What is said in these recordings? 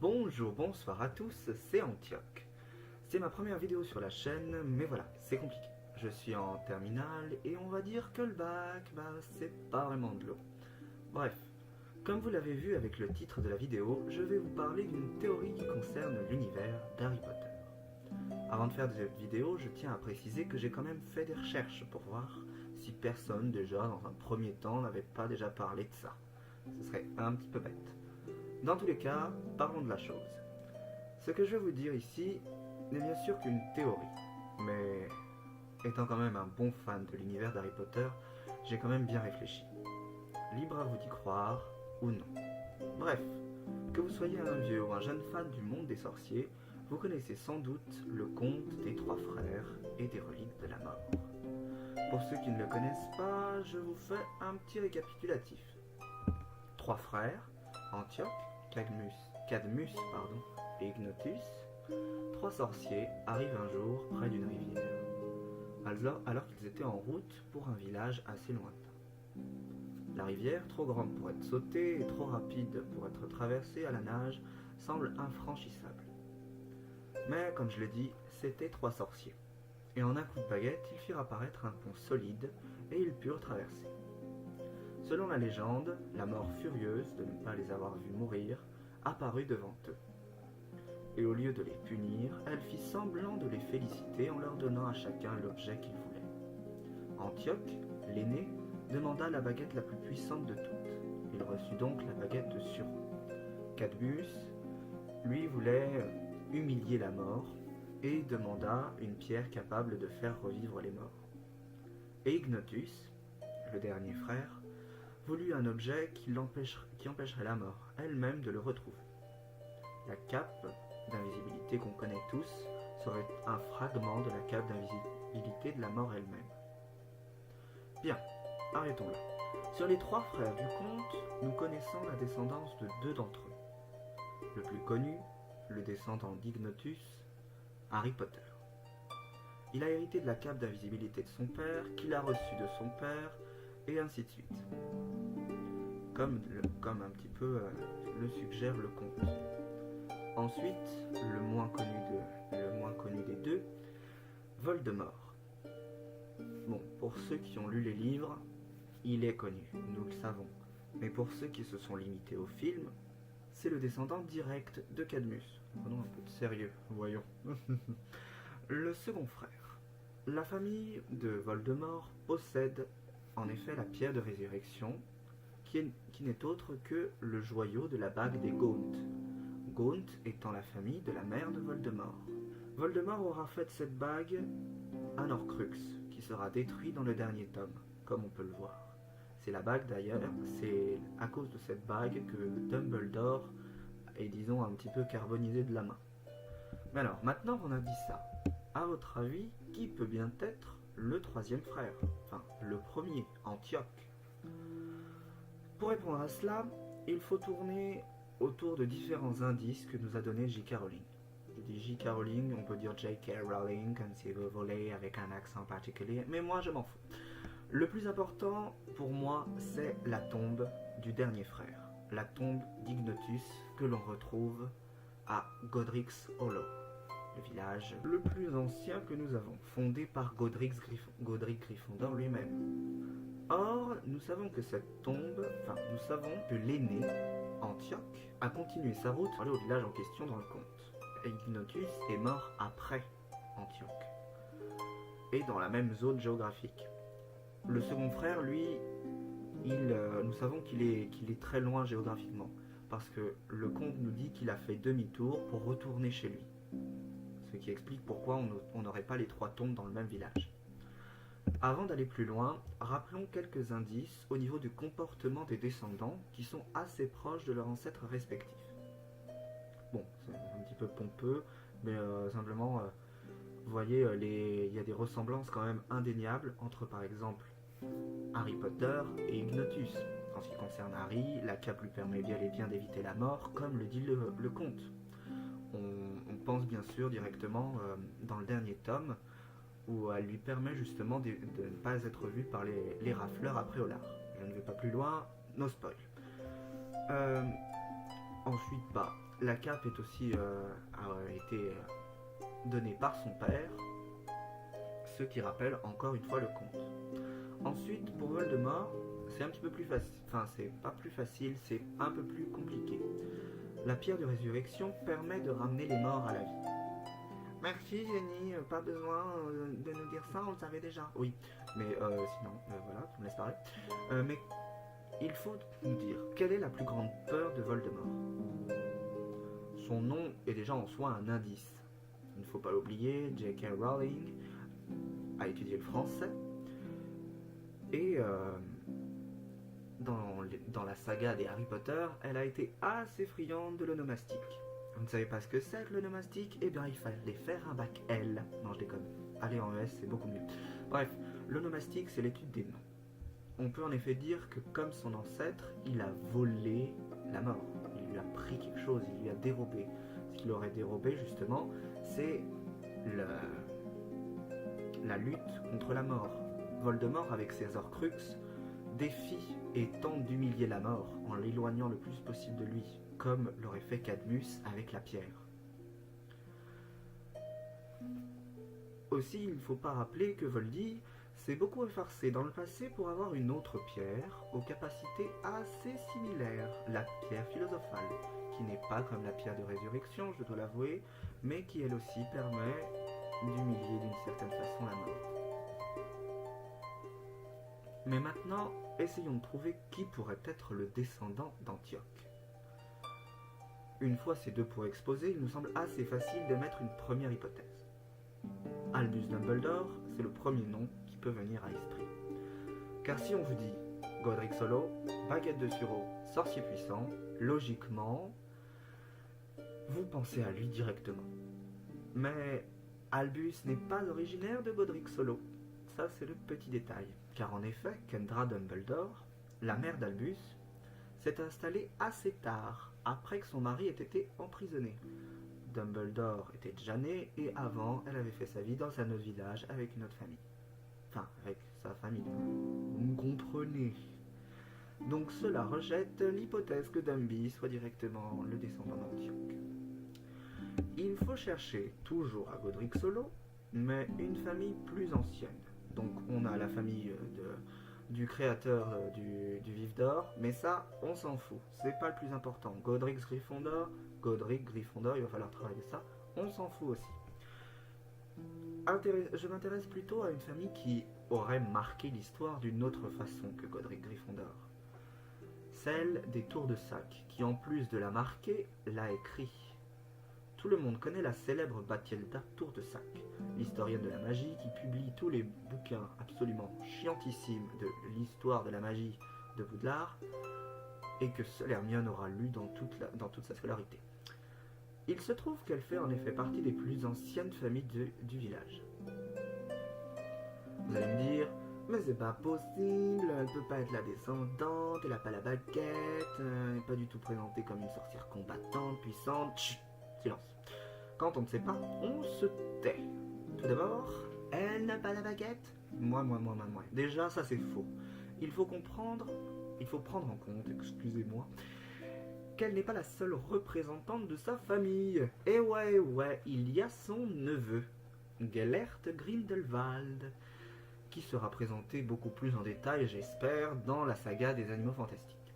Bonjour, bonsoir à tous, c'est Antioch. C'est ma première vidéo sur la chaîne, mais voilà, c'est compliqué. Je suis en terminale et on va dire que le bac, c'est pas vraiment de l'eau. Bref, comme vous l'avez vu avec le titre de la vidéo, je vais vous parler d'une théorie qui concerne l'univers d'Harry Potter. Avant de faire cette vidéo, je tiens à préciser que j'ai quand même fait des recherches pour voir si personne déjà dans un premier temps n'avait pas déjà parlé de ça. Ce serait un petit peu bête. Dans tous les cas, parlons de la chose. Ce que je vais vous dire ici n'est bien sûr qu'une théorie, mais étant quand même un bon fan de l'univers d'Harry Potter, j'ai quand même bien réfléchi. Libre à vous d'y croire ou non. Bref, que vous soyez un vieux ou un jeune fan du monde des sorciers, vous connaissez sans doute le conte des trois frères et des reliques de la mort. Pour ceux qui ne le connaissent pas, je vous fais un petit récapitulatif. Trois frères, Antioch, Cadmus et Ignotus, trois sorciers arrivent un jour près d'une rivière, alors qu'ils étaient en route pour un village assez lointain. La rivière, trop grande pour être sautée et trop rapide pour être traversée à la nage, semble infranchissable. Mais, comme je l'ai dit, c'étaient trois sorciers, et en un coup de baguette, ils firent apparaître un pont solide et ils purent traverser. Selon la légende, la mort furieuse de ne pas les avoir vus mourir apparut devant eux. Et au lieu de les punir, elle fit semblant de les féliciter en leur donnant à chacun l'objet qu'ils voulaient. Antioch, l'aîné, demanda la baguette la plus puissante de toutes. Il reçut donc la baguette de Suron. Cadmus, lui, voulait humilier la mort et demanda une pierre capable de faire revivre les morts. Et Ignotus, le dernier frère, voulut un objet qui empêcherait la mort elle-même de le retrouver. La cape d'invisibilité qu'on connaît tous serait un fragment de la cape d'invisibilité de la mort elle-même. Bien, arrêtons là. Sur les trois frères du conte, nous connaissons la descendance de deux d'entre eux. Le plus connu, le descendant d'Ignotus, Harry Potter. Il a hérité de la cape d'invisibilité de son père, qu'il a reçue de son père, et ainsi de suite. Comme un petit peu le suggère le conte. Ensuite, le moins connu des deux, Voldemort. Bon, pour ceux qui ont lu les livres, il est connu, nous le savons. Mais pour ceux qui se sont limités au film, c'est le descendant direct de Cadmus. Prenons un peu de sérieux, voyons. Le second frère. La famille de Voldemort possède en effet la pierre de résurrection, qui n'est autre que le joyau de la bague des Gaunt. Gaunt étant la famille de la mère de Voldemort. Voldemort aura fait de cette bague un Horcrux, qui sera détruit dans le dernier tome, comme on peut le voir. C'est la bague d'ailleurs, c'est à cause de cette bague que Dumbledore est, disons, un petit peu carbonisé de la main. Mais alors, maintenant qu'on a dit ça, à votre avis, qui peut bien être le troisième frère? Enfin, le premier, Antioch. Pour répondre à cela, il faut tourner autour de différents indices que nous a donné J.K. Rowling. Je dis J.K. Rowling, on peut dire J.K. Rowling comme si vous voulez avec un accent particulier, mais moi je m'en fous. Le plus important pour moi, c'est la tombe du dernier frère, la tombe d'Ignotus que l'on retrouve à Godric's Hollow, le village le plus ancien que nous avons, fondé par Godric Gryffondor lui-même. Or, nous savons que nous savons que l'aîné, Antioch, a continué sa route pour aller au village en question dans le conte. Et Ignotus est mort après Antioch, et dans la même zone géographique. Le second frère, lui, nous savons qu'il est très loin géographiquement, parce que le conte nous dit qu'il a fait demi-tour pour retourner chez lui. Ce qui explique pourquoi on n'aurait pas les trois tombes dans le même village. Avant d'aller plus loin, rappelons quelques indices au niveau du comportement des descendants qui sont assez proches de leurs ancêtres respectifs. Bon, c'est un petit peu pompeux, mais simplement, vous voyez, il y a des ressemblances quand même indéniables entre, par exemple, Harry Potter et Ignotus. En ce qui concerne Harry, la cape lui permet bel et bien d'éviter la mort, comme le dit le conte. On pense bien sûr directement dans le dernier tome, où elle lui permet justement de ne pas être vue par les rafleurs après au large. Je ne vais pas plus loin, no spoil. Ensuite, La cape est aussi a été donnée par son père, ce qui rappelle encore une fois le conte. Ensuite, pour Voldemort, c'est un petit peu plus facile. Enfin, c'est pas plus facile, c'est un peu plus compliqué. La pierre de résurrection permet de ramener les morts à la vie. Merci Jenny, pas besoin de nous dire ça, on le savait déjà. Oui, mais sinon, voilà, tu me laisses parler. Mais il faut nous dire, quelle est la plus grande peur de Voldemort? Son nom est déjà en soi un indice. Il ne faut pas l'oublier, J.K. Rowling a étudié le français. Et dans la saga des Harry Potter, elle a été assez friande de l'onomastique. Vous ne savez pas ce que c'est que l'onomastique? Eh bien, il fallait faire un bac L. Non, je déconne. Aller en ES, c'est beaucoup mieux. Bref, l'onomastique, c'est l'étude des noms. On peut en effet dire que, comme son ancêtre, il a volé la mort. Il lui a pris quelque chose, il lui a dérobé. Ce qu'il aurait dérobé, justement, c'est la lutte contre la mort. Voldemort, avec ses Horcruxes, défie et tente d'humilier la mort en l'éloignant le plus possible de lui, comme l'aurait fait Cadmus avec la pierre. Aussi, il ne faut pas rappeler que Voldy s'est beaucoup effarcé dans le passé pour avoir une autre pierre aux capacités assez similaires, la pierre philosophale, qui n'est pas comme la pierre de résurrection, je dois l'avouer, mais qui elle aussi permet d'humilier d'une certaine façon la mort. Mais maintenant, essayons de trouver qui pourrait être le descendant d'Antioche. Une fois ces deux points exposés, il nous semble assez facile de mettre une première hypothèse. Albus Dumbledore, c'est le premier nom qui peut venir à l'esprit. Car si on vous dit Godric Solo, baguette de sureau, sorcier puissant, logiquement, vous pensez à lui directement. Mais Albus n'est pas originaire de Godric Solo. Ça, c'est le petit détail. Car en effet, Kendra Dumbledore, la mère d'Albus, s'est installée assez tard, après que son mari ait été emprisonné. Dumbledore était déjà né et avant, elle avait fait sa vie dans un autre village avec une autre famille. Enfin, avec sa famille. Vous me comprenez. Donc cela rejette l'hypothèse que Dumby soit directement le descendant d'Antioche. Il faut chercher toujours à Godric Solo, mais une famille plus ancienne. Donc on a la famille du créateur du Vif d'Or, mais ça, on s'en fout. C'est pas le plus important. Godric Gryffondor, il va falloir travailler ça. On s'en fout aussi. Je m'intéresse plutôt à une famille qui aurait marqué l'histoire d'une autre façon que Godric Gryffondor. Celle des Tours de Sac, qui en plus de la marquer, l'a écrit. Tout le monde connaît la célèbre Bathilda Tour de Sac, l'historienne de la magie qui publie tous les bouquins absolument chiantissimes de l'histoire de la magie de Poudlard et que seule Hermione aura lu dans toute sa scolarité. Il se trouve qu'elle fait en effet partie des plus anciennes familles du village. Vous allez me dire, mais c'est pas possible, elle peut pas être la descendante, elle a pas la baguette, elle n'est pas du tout présentée comme une sorcière combattante, puissante. Chut, silence. Quand on ne sait pas, on se tait. Tout d'abord, elle n'a pas la baguette. Moi. Déjà, ça c'est faux. Il faut prendre en compte, excusez-moi, qu'elle n'est pas la seule représentante de sa famille. Et ouais, il y a son neveu, Gellert Grindelwald, qui sera présenté beaucoup plus en détail, j'espère, dans la saga des Animaux Fantastiques.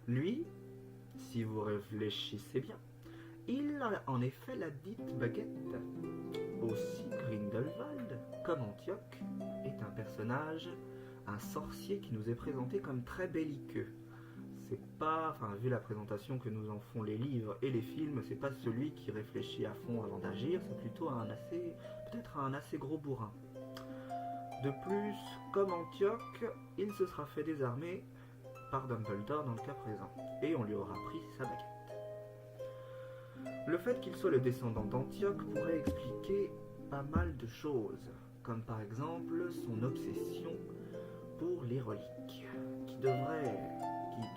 Lui, si vous réfléchissez bien, il a en effet la dite baguette. Aussi, Grindelwald, comme Antioche, est un personnage, un sorcier qui nous est présenté comme très belliqueux. C'est pas, vu la présentation que nous en font les livres et les films, c'est pas celui qui réfléchit à fond avant d'agir, c'est plutôt peut-être un assez gros bourrin. De plus, comme Antioche, il se sera fait désarmer par Dumbledore dans le cas présent, et on lui aura pris sa baguette. Le fait qu'il soit le descendant d'Antioche pourrait expliquer pas mal de choses, comme par exemple son obsession pour les reliques, qui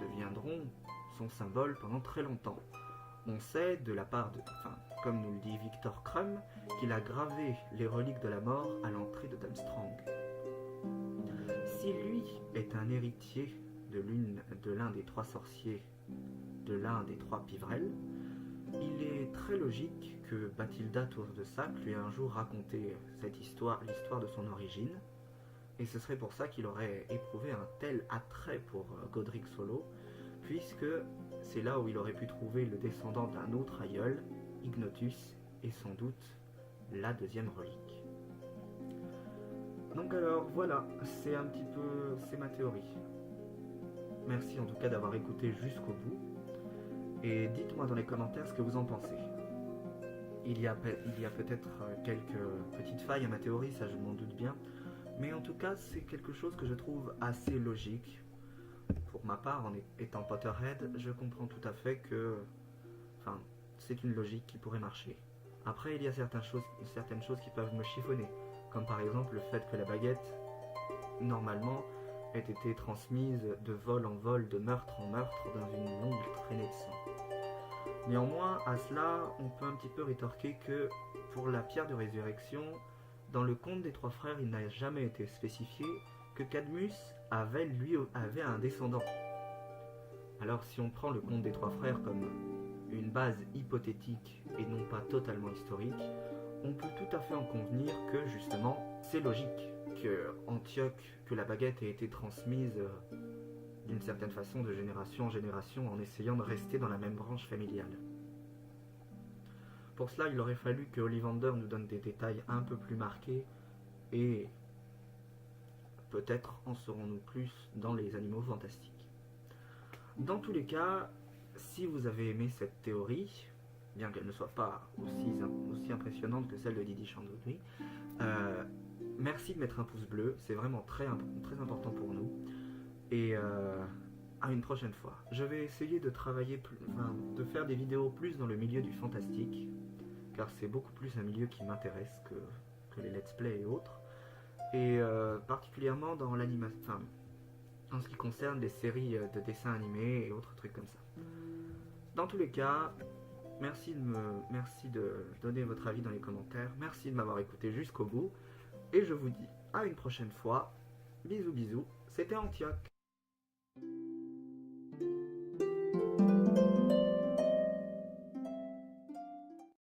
deviendront son symbole pendant très longtemps. On sait de la part comme nous le dit Victor Krum, qu'il a gravé les reliques de la mort à l'entrée de Durmstrang. Si lui est un héritier de l'un des trois sorciers, de l'un des trois Pivrel, il est très logique que Bathilda Tour de Sac lui ait un jour raconté l'histoire de son origine, et ce serait pour ça qu'il aurait éprouvé un tel attrait pour Godric Solo, puisque c'est là où il aurait pu trouver le descendant d'un autre aïeul, Ignotus, et sans doute la deuxième relique. Donc alors voilà, c'est ma théorie. Merci en tout cas d'avoir écouté jusqu'au bout, et dites-moi dans les commentaires ce que vous en pensez. Il y a peut-être quelques petites failles à ma théorie, ça je m'en doute bien, mais en tout cas c'est quelque chose que je trouve assez logique. Pour ma part, en étant Potterhead, je comprends tout à fait que c'est une logique qui pourrait marcher. Après, il y a certaines choses qui peuvent me chiffonner, comme par exemple le fait que la baguette, normalement, ait été transmise de vol en vol, de meurtre en meurtre, dans une longue traînée de sang. Néanmoins, à cela, on peut un petit peu rétorquer que pour la pierre de résurrection, dans le conte des trois frères, il n'a jamais été spécifié que Cadmus avait un descendant. Alors si on prend le conte des trois frères comme une base hypothétique et non pas totalement historique, on peut tout à fait en convenir que justement c'est logique que la baguette ait été transmise d'une certaine façon de génération en génération en essayant de rester dans la même branche familiale. Pour cela, il aurait fallu que Ollivander nous donne des détails un peu plus marqués et peut-être en saurons-nous plus dans les animaux fantastiques. Dans tous les cas, si vous avez aimé cette théorie, bien qu'elle ne soit pas aussi impressionnante que celle de Didi Chandogri, merci de mettre un pouce bleu, c'est vraiment très important pour nous. Et à une prochaine fois. Je vais essayer de de faire des vidéos plus dans le milieu du fantastique, car c'est beaucoup plus un milieu qui m'intéresse que les let's play et autres. Et particulièrement dans l'animation, en ce qui concerne les séries de dessins animés et autres trucs comme ça. Dans tous les cas, merci de donner votre avis dans les commentaires, merci de m'avoir écouté jusqu'au bout, et je vous dis à une prochaine fois. Bisous bisous, c'était Antioch.